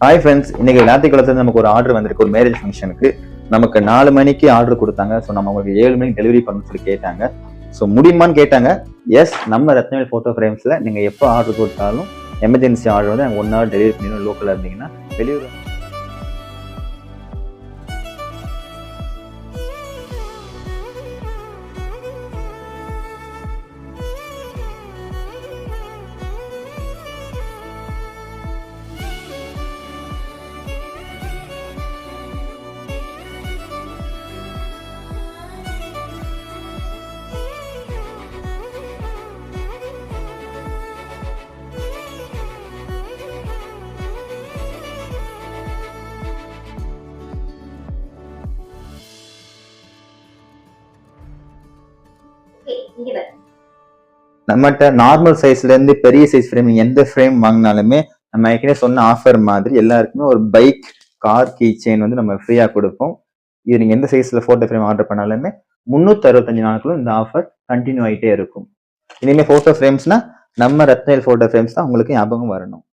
Hi friends, இன்னைக்கு ஞாயிற்றுக்கிழமை நமக்கு ஒரு ஆர்டர் வந்திருக்கு. ஒரு மேரேஜ் ஃபங்க்ஷனுக்கு நமக்கு 4 மணிக்கு ஆர்டர் கொடுத்தாங்க. ஸோ நம்ம உங்களுக்கு 7 மணிக்கு டெலிவரி பண்ணணும்னு சொல்லி கேட்டாங்க. ஸோ முடியுமான்னு கேட்டாங்க. எஸ், நம்ம ரத்னவேல் ஃபோட்டோ ஃப்ரேம்ஸில் நீங்கள் எப்போ ஆர்டர் கொடுத்தாலும் எமர்ஜென்சி ஆர்டர் வந்து நாங்கள் 1 hour டெலிவரி பண்ணிடுவோம். லோக்கலில் இருந்தீங்கன்னா வெளியூர். நம்மகிட்ட நார்மல் சைஸ்ல இருந்து பெரிய சைஸ் ஃப்ரேம் எந்த ஃப்ரேம் வாங்கினாலுமே நம்ம ஏற்கனவே சொன்ன ஆஃபர் மாதிரி எல்லாருக்குமே ஒரு பைக், கார் கீ செயின் வந்து நம்ம ஃப்ரீயா கொடுப்போம். இது நீங்க எந்த சைஸ்ல போட்டோ ஃப்ரேம் ஆர்டர் பண்ணாலுமே 365 நாட்களும் இந்த ஆஃபர் கண்டினியூ ஆகிட்டே இருக்கும். இனிமே போட்டோ ஃப்ரேம்ஸ்னா நம்ம ரத்னவேல் போட்டோ ஃப்ரேம்ஸ் தான் உங்களுக்கு ஞாபகம் வரணும்.